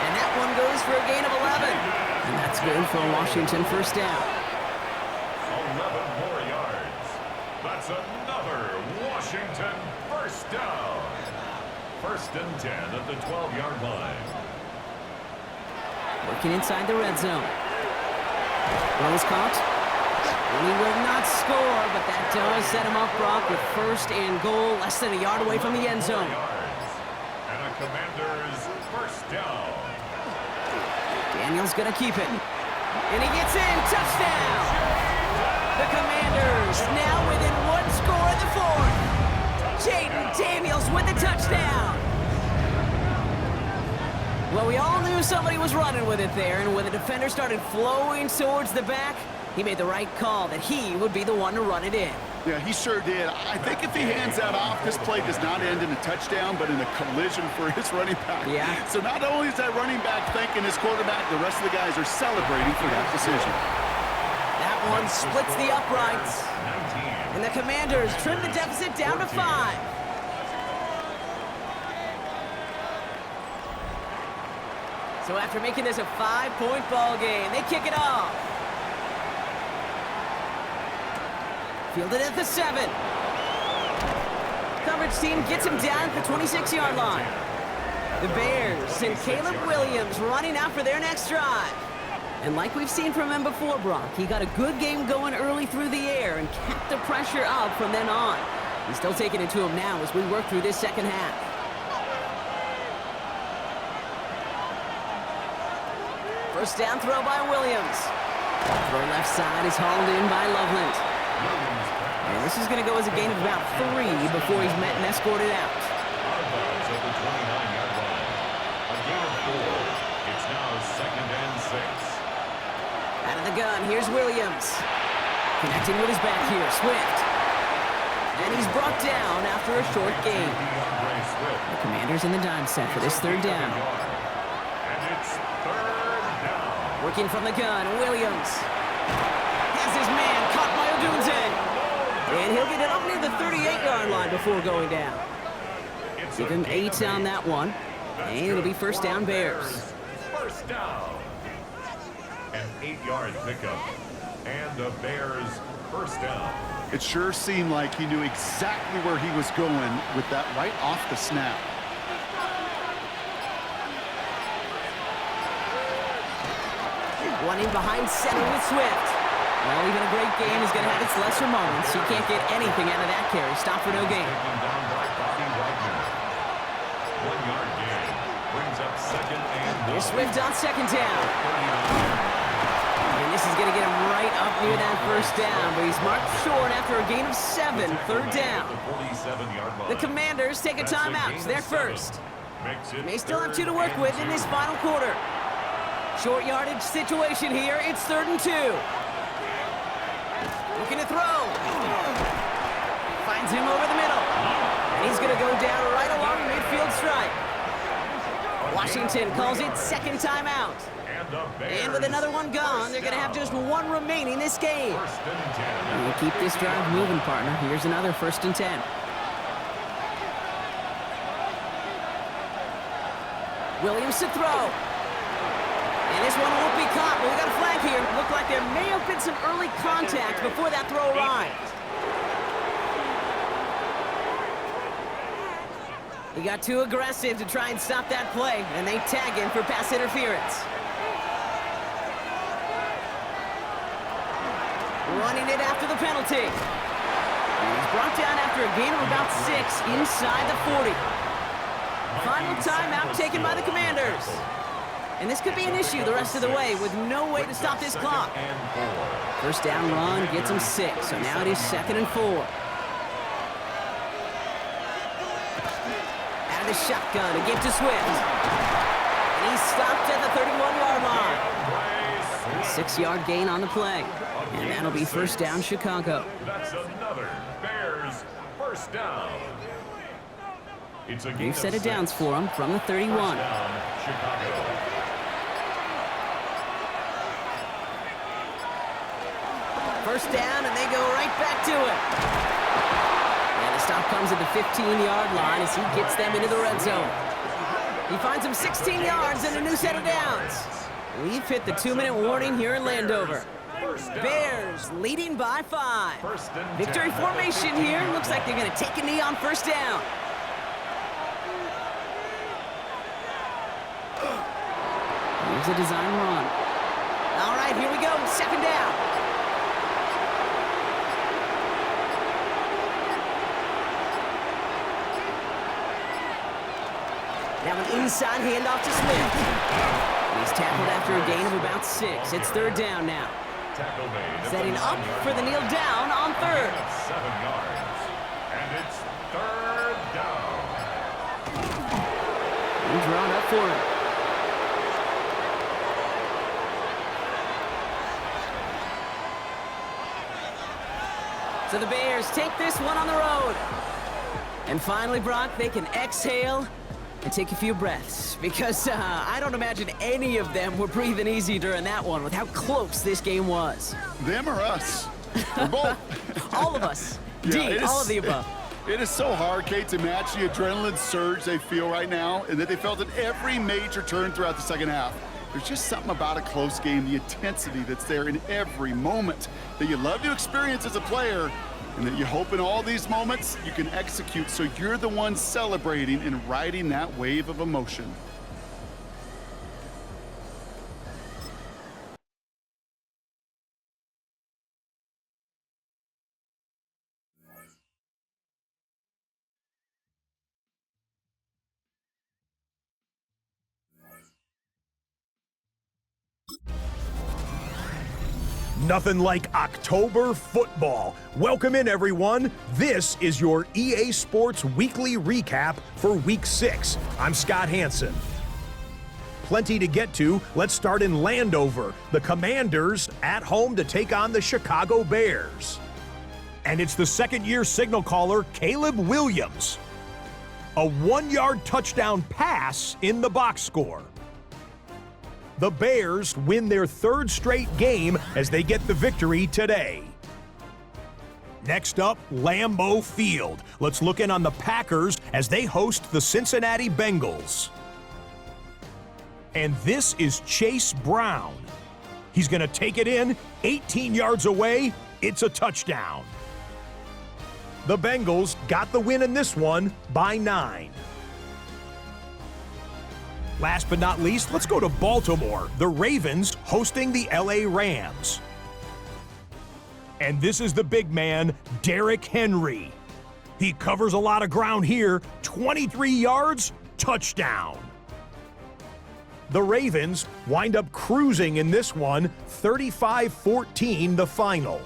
And that one goes for a gain of 11. And that's good for a Washington 1st down. 11 more yards. That's another Washington 1st down. 1st and 10 at the 12-yard line. Working inside the red zone. Rose caught. And he will not score, but that does set him up, Brock, with 1st and goal, less than a yard away from the end zone. And a Commanders 1st down. Daniels gonna keep it. And he gets in, touchdown! The Commanders now within 1 score in the 4th. Jaden Daniels with the touchdown! Well, we all knew somebody was running with it there, and when the defender started flowing towards the back, he made the right call that he would be the one to run it in. Yeah, he sure did. I think if he hands that off, this play does not end in a touchdown, but in a collision for his running back. Yeah. So not only is that running back thanking his quarterback, the rest of the guys are celebrating for that decision. That one splits the uprights. 19. And the Commanders trim the deficit down to 5. So after making this a 5-point ball game, they kick it off. Fielded at the 7. Coverage team gets him down at the 26-yard line. The Bears and Caleb Williams running out for their next drive. And like we've seen from him before, Brock, he got a good game going early through the air and kept the pressure up from then on. He's still taking it to him now as we work through this second half. First down throw by Williams. Throw left side is hauled in by Loveland. And this is going to go as a gain of about 3 before he's met and escorted out. Out of bounds at the 29-yard line. A gain of 4. It's now 2nd and 6. Out of the gun, here's Williams. Connecting with his back here, Swift. And he's brought down after a short gain. The Commanders in the dime set for this third down. And it's third down. Working from the gun, Williams. Has his man caught by Odunze. And he'll get it up near the 38-yard line before going down. Give him 8 on that one. And it'll be first down Bears. First down. An 8-yard pickup. And the Bears first down. It sure seemed like he knew exactly where he was going with that right off the snap. One in behind center with Swift. Well, even a great game is going to have its lesser moments. He can't get anything out of that carry. Stop for no gain. 1-yard gain. Brings up second and Here's Swift on second down. And this is going to get him right up near that first down, but he's marked short after a gain of 7, third down. The Commanders take a timeout. They're first. May still have 2 to work with in this final quarter. Short yardage situation here. It's 3rd and 2. Looking to throw. Finds him over the middle. And he's going to go down right along midfield stripe. Washington calls it second timeout. And with another one gone, they're going to have just 1 remaining this game. We'll keep this drive moving, partner. Here's another 1st and 10. Williams to throw. And this one won't be caught, but we got a flag here. Looked like there may have been some early contact before that throw arrived. He got too aggressive to try and stop that play, and they tag him for pass interference. Running it after the penalty. And he's brought down after a gain of about 6 inside the 40. Final timeout taken by the Commanders. And this could be an issue the rest of the way with no way to stop this clock. First down run gets him 6, so now it is 2nd and 4. Out of the shotgun, a give to Swift. And he's stopped at the 31-yard line. 6-yard gain on the play. And that'll be first down Chicago. That's another Bears first down. It's a New set of downs for him from the 31. First down, Chicago. First down, and they go right back to it. And the stop comes at the 15-yard line as he gets them into the red zone. He finds them 16 yards and a new set of downs. We've hit the 2-minute warning here in Landover. Bears leading by 5. Victory formation here. Looks like they're going to take a knee on first down. Here's a design run. All right, here we go. Second down. Now an inside handoff to Smith. And he's tackled after a gain of about 6. It's third down now. Setting up for the kneel down on third. 7 yards. And it's third down. And drawn up for it. So the Bears take this one on the road. And finally, Brock, they can exhale and take a few breaths, because I don't imagine any of them were breathing easy during that one with how close this game was. Them or us? Or both. All of us. Yeah, all of the above. It is so hard, Kate, to match the adrenaline surge they feel right now and that they felt at every major turn throughout the second half. There's just something about a close game, the intensity that's there in every moment that you love to experience as a player, and that you hope in all these moments you can execute so you're the one celebrating and riding that wave of emotion. Nothing like October football. Welcome in, everyone. This is your EA Sports Weekly Recap for Week 6. I'm Scott Hansen. plenty to get to. Let's start in Landover. The Commanders at home to take on the Chicago Bears. And it's the second-year signal caller, Caleb Williams. A 1-yard touchdown pass in the box score. The Bears win their third straight game as they get the victory today. Next up, Lambeau Field. Let's look in on the Packers as they host the Cincinnati Bengals. And this is Chase Brown. He's going to take it in, 18 yards away. It's a touchdown. The Bengals got the win in this one by 9. Last but not least, let's go to Baltimore. The Ravens hosting the LA Rams. And this is the big man, Derrick Henry. He covers a lot of ground here, 23 yards, touchdown. The Ravens wind up cruising in this one, 35-14 the final.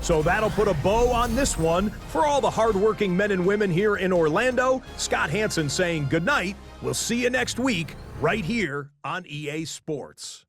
So that'll put a bow on this one. For all the hardworking men and women here in Orlando, Scott Hansen saying goodnight. We'll see you next week right here on EA Sports.